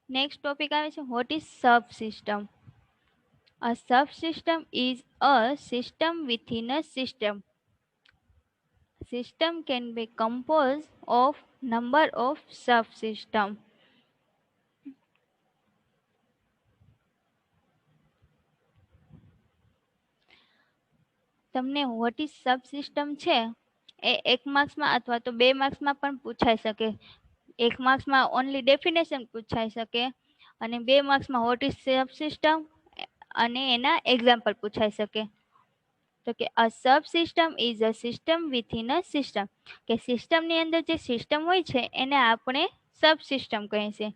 Next topic આવે છે what is sub system. A sub system is a system within a system. System can be composed of number of subsystem. તમને what is subsystem છે એ 1 માર્ક્સમાં અથવા તો 2 માર્ક્સમાં પણ પૂછાઈ શકે. 1 માર્ક્સમાં ઓનલી ડેફિનેશન પૂછાઈ શકે અને 2 માર્ક્સમાં વોટ ઇઝ સબસિસ્ટમ અને એના એક્ઝામ્પલ પૂછાઈ શકે. તો કે a subsystem is a system within a system, કે સિસ્ટમની અંદર જે સિસ્ટમ હોય છે એને આપણે સબસિસ્ટમ કહે છે.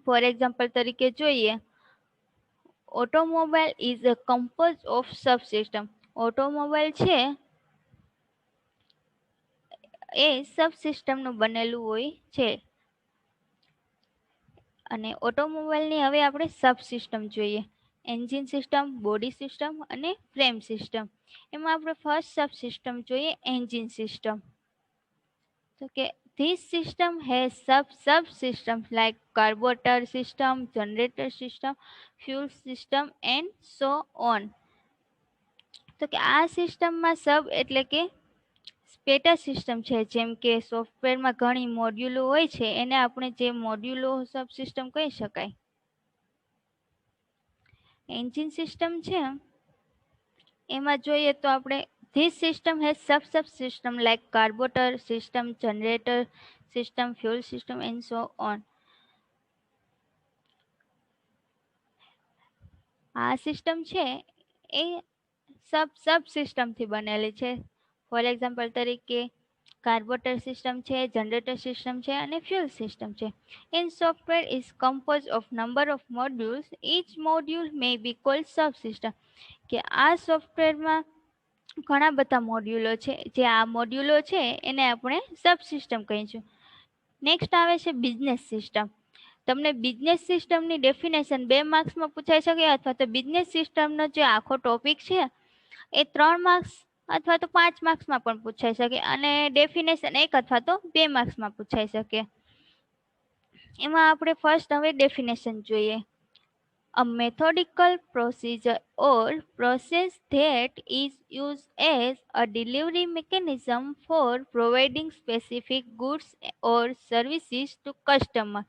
ફોર એક્ઝામ્પલ તરીકે જોઈએ, automobile is a compose of subsystem. Automobile છે એ સબસિસ્ટમનું બનેલું હોય છે. અને ઓટોમોબાઈલની હવે આપણે સબસિસ્ટમ જોઈએ. એન્જિન સિસ્ટમ, બોડી સિસ્ટમ અને ફ્રેમ સિસ્ટમ. એમાં આપણે ફર્સ્ટ સબસિસ્ટમ જોઈએ એન્જિન સિસ્ટમ. તો કે this system has subsystems like carburetor system, generator system, fuel system and so on. તો કે આ સિસ્ટમમાં સબ એટલે કે પેટા સિસ્ટમ છે. જેમ કે સોફ્ટવેરમાં ઘણી મોડ્યુલો હોય છે એને આપણે જે મોડ્યુલો સબ સિસ્ટમ કહી શકાય. એન્જિન સિસ્ટમ છે એમાં જોઈએ તો આપણે this system has subsystem like carburetor system, generator system, fuel system and so on. આ સિસ્ટમ છે એ સબ સિસ્ટમથી બનેલી છે. ફોર એક્ઝામ્પલ તરીકે કાર્બોરેટર સિસ્ટમ છે, જનરેટર સિસ્ટમ છે અને ફ્યુલ સિસ્ટમ છે. In software is composed of number of modules. Each module may be called subsystem. કે આ સોફ્ટવેરમાં ઘણા બધા મોડ્યુલો છે, જે આ મોડ્યુલો છે એને આપણે સબસિસ્ટમ કહીશું. નેક્સ્ટ આવે છે બિઝનેસ સિસ્ટમ. તમને બિઝનેસ સિસ્ટમની ડેફિનેશન 2 માર્ક્સમાં પૂછાઈ શકે અથવા તો બિઝનેસ સિસ્ટમનો જે આખો ટોપિક છે એ 3 માર્ક્સ અથવા તો 5 માર્ક્સમાં પણ પૂછાઈ શકે અને ડેફિનેશન 1 અથવા તો 2 માર્ક્સમાં પૂછાઈ શકે. એમાં આપણે ફર્સ્ટ હવે ડેફિનેશન જોઈએ. A methodical procedure or process that is used as a delivery mechanism for providing specific goods or services to customer.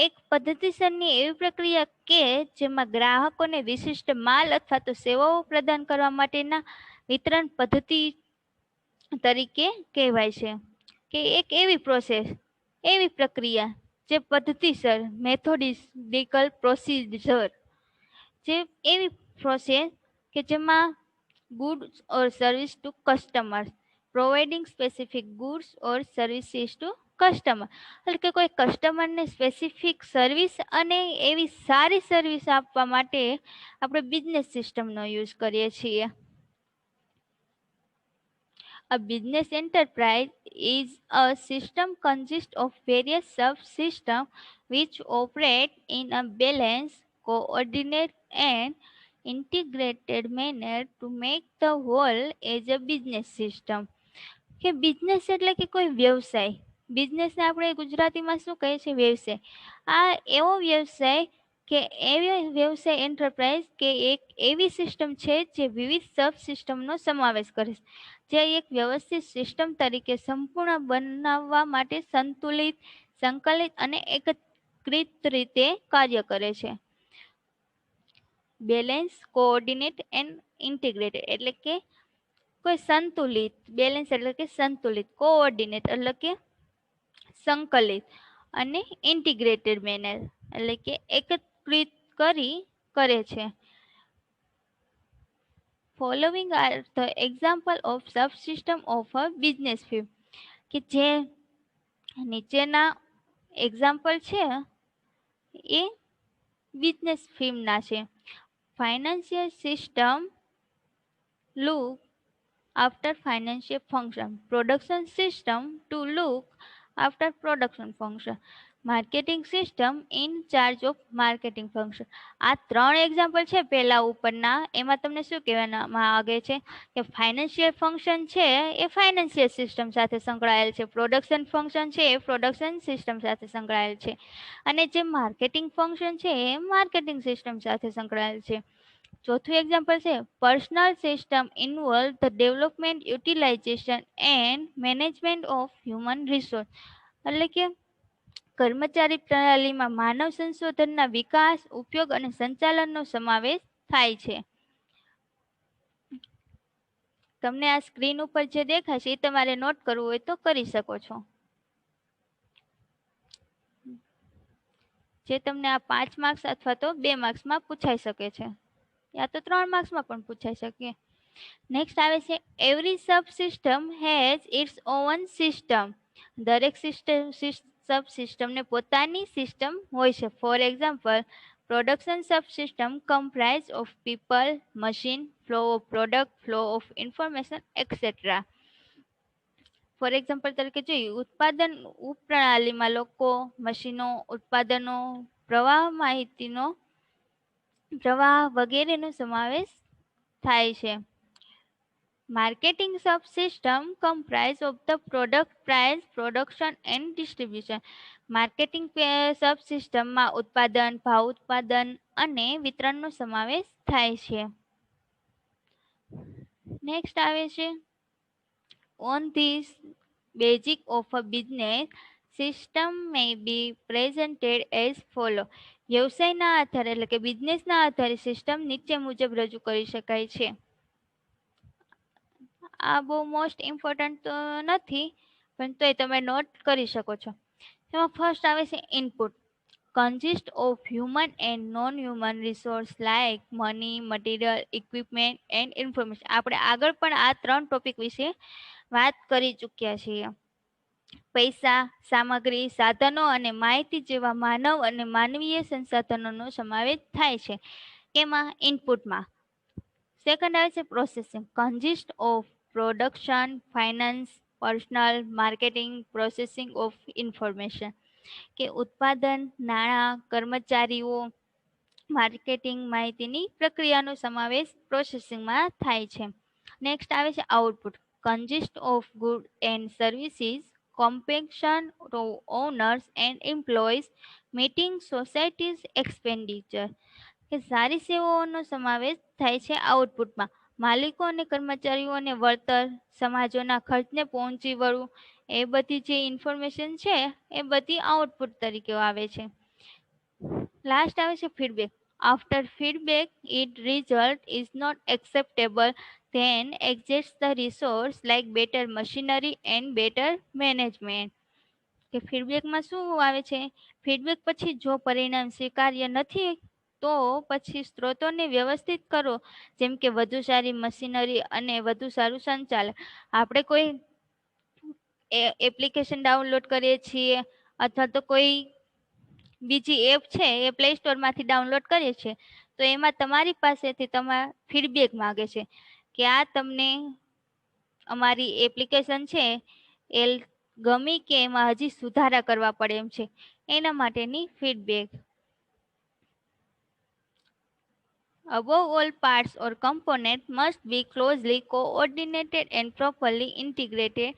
એક પદ્ધતિસરની એવી પ્રક્રિયા કે જેમાં ગ્રાહકોને વિશિષ્ટ માલ અથવા તો સેવાઓ પ્રદાન કરવા માટેના વિતરણ પદ્ધતિ તરીકે કહેવાય છે. કે એક એવી પ્રોસેસ, એવી પ્રક્રિયા જે પદ્ધતિસર, મેથોડિકલ પ્રોસિજર, જે એવી પ્રોસેસ કે જેમાં goods or service to customers, providing specific goods or services to customer, એટલે કે કોઈ કસ્ટમરને સ્પેસિફિક સર્વિસ અને એવી સારી સર્વિસ આપવા માટે આપણે બિઝનેસ સિસ્ટમનો યુઝ કરીએ છીએ. A business enterprise is a system consist of various subsystems which operate in a balanced, coordinated and integrated manner to make the whole as a business system. કે બિઝનેસ એટલે કે કોઈ વ્યવસાય. બિઝનેસને આપણે ગુજરાતીમાં શું કહે છે? વ્યવસાય. આ એવો વ્યવસાય કે એવી વ્યવસાય એન્ટરપ્રાઇઝ કે એક એવી સિસ્ટમ છે જે વિવિધ સબ સિસ્ટમનો સમાવેશ કરે છે, જે એક વ્યવસ્થિત સિસ્ટમ તરીકે સંપૂર્ણ બનાવવા માટે સંતુલિત, સંકલિત અને એકત્રિત રીતે કાર્ય કરે છે. બેલેન્સ, કોઓર્ડિનેટ એન્ડ ઇન્ટિગ્રેટેડ એટલે કે કોઈ સંતુલિત, બેલેન્સ એટલે કે સંતુલિત, કોઓર્ડિનેટ એટલે કે સંકલિત અને ઇન્ટિગ્રેટેડ મેનર એટલે કે એકત્રિત કરી કરે છે. Following are the example of subsystem of a business firm. કે જે નીચેના એક્ઝામ્પલ છે એ બિઝનેસ ફીમના છે. Financial system look after financial function, production system to look after production function. Marketing system in charge of marketing function. આ 3 example છે પહેલા ઉપરના. એમાં તમને શું કહેવામાં આવે છે કે ફાઇનાન્શિયલ ફંક્શન છે એ ફાઇનાન્શિયલ સિસ્ટમ સાથે સંકળાયેલ છે, પ્રોડક્શન ફંક્શન છે એ પ્રોડક્શન સિસ્ટમ સાથે સંકળાયેલ છે, અને જે માર્કેટિંગ ફંક્શન છે એ માર્કેટિંગ સિસ્ટમ સાથે સંકળાયેલ છે. ચોથું એક્ઝામ્પલ છે personal system involve the development, utilization and management of human resource. એટલે કે કર્મચારી પ્રણાલીમાં માનવ સંશોધનના વિકાસ, ઉપયોગ અને સંચાલનનો સમાવેશ થાય છે. તમને આ સ્ક્રીન ઉપર જે દેખાય છે એ તમારે નોટ કરવું હોય તો કરી શકો છો. જે તમને આ 5 માર્ક્સ અથવા તો 2 માર્ક્સમાં પૂછાઈ શકે છે, યા તો 3 માર્ક્સમાં પણ પૂછાઈ શકે. નેક્સ્ટ આવે છે every subsystem has its own system. દરેક સબ સિસ્ટમને પોતાની સિસ્ટમ હોય છે. For example, production subsystem comprise of people, machine, flow of product, flow of information etcetera. For example તરીકે જોઈએ, ઉત્પાદન ઉપપ્રણાલીમાં લોકો, મશીનો, ઉત્પાદનો, પ્રવાહ, માહિતીનો પ્રવાહ વગેરેનો સમાવેશ થાય છે. Marketing subsystem comprise of the product, price, production and distribution. Marketing સબસિસ્ટમમાં ઉત્પાદન, ભાવ, ઉત્પાદન અને વિતરણનો સમાવેશ થાય છે. નેક્સ્ટ આવે છે on this basic of a business system may be presented as follow. વ્યવસાયના આધારે એટલે કે બિઝનેસના આધારે સિસ્ટમ નીચે મુજબ રજૂ કરી શકાય છે. આ બહુ મોસ્ટ ઇમ્પોર્ટન્ટ તો નથી, પણ તોય તમે નોટ કરી શકો છો. એમાં ફર્સ્ટ આવે છે input. Consist of human and non human resource like money, material, equipment and information. આપણે આગળ પણ આ 3 ટોપિક વિશે વાત કરી ચૂક્યા છીએ. પૈસા, સામગ્રી, સાધનો અને માહિતી જેવા માનવ અને માનવીય સંસાધનોનો સમાવેશ થાય છે. એમાં ઇનપુટમાં સેકન્ડ આવે છે processing. Consist of production, finance, personal, marketing, processing of information. કે ઉત્પાદન, નાણાં, કર્મચારીઓ, માર્કેટિંગ, માહિતીની પ્રક્રિયાનો સમાવેશ પ્રોસેસિંગમાં થાય છે. નેક્સ્ટ આવે છે output. Consist of good and services, compensation to owners and employees, meeting societies expenditure. કે સારી સેવાઓનો સમાવેશ થાય છે આઉટપુટમાં. માલિકો અને કર્મચારીઓને વળતર, સમાજોના ખર્ચને પહોંચી વળવું, એ બધી જે ઇન્ફોર્મેશન છે એ બધી આઉટપુટ તરીકે આવે છે. લાસ્ટ આવે છે feedback. After feedback it result is not acceptable then exists the resource like better machinery and better management. કે ફીડબેકમાં શું આવે છે, ફીડબેક પછી જો પરિણામ સ્વીકાર્ય નથી તો પછી સ્ત્રોતોને વ્યવસ્થિત કરો, જેમ કે વધુ સારી મશીનરી અને વધુ સારું સંચાલન. આપણે કોઈ એપ્લિકેશન ડાઉનલોડ કરીએ છીએ અથવા તો કોઈ બીજી એપ છે એ પ્લે સ્ટોરમાંથી ડાઉનલોડ કરીએ છીએ, તો એમાં તમારી પાસેથી તમારા ફીડબેક માગે છે કે આ તમને અમારી એપ્લિકેશન છે એ ગમી કે એમાં હજી સુધારા કરવા પડે એમ છે, એના માટેની feedback. Above all, parts or components must be closely coordinated and properly integrated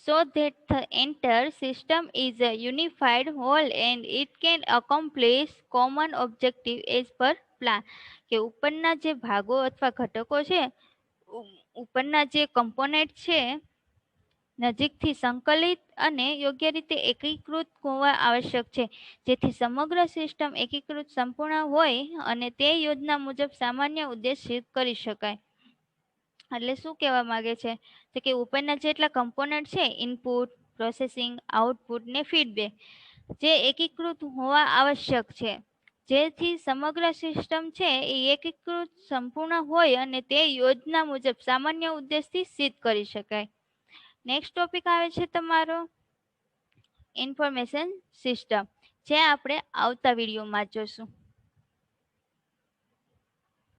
so that the entire system is a unified whole and it can accomplish common objective as per plan. કે ઉપરના જે ભાગો અથવા ઘટકો છે, ઉપરના જે component છે નજીકથી સંકલિત અને યોગ્ય રીતે એકીકૃત હોવા આવશ્યક છે, જેથી સમગ્ર સિસ્ટમ એકીકૃત સંપૂર્ણ હોય અને તે યોજના મુજબ સામાન્ય ઉદ્દેશ કરી શકાય. એટલે શું કહેવા માંગે છે તો કે ઉપરના જેટલા કમ્પોનન્ટ છે ઇનપુટ, પ્રોસેસિંગ, આઉટપુટ ને ફીડબેક જે એકીકૃત હોવા આવશ્યક છે, જેથી સમગ્ર સિસ્ટમ છે એ એકીકૃત સંપૂર્ણ હોય અને તે યોજના મુજબ સામાન્ય ઉદ્દેશથી સિદ્ધ કરી શકાય. નેક્સ્ટ ટોપિક આવે છે તમારો ઇન્ફોર્મેશન સિસ્ટમ, જે આપણે આવતા વિડીયોમાં જોશું.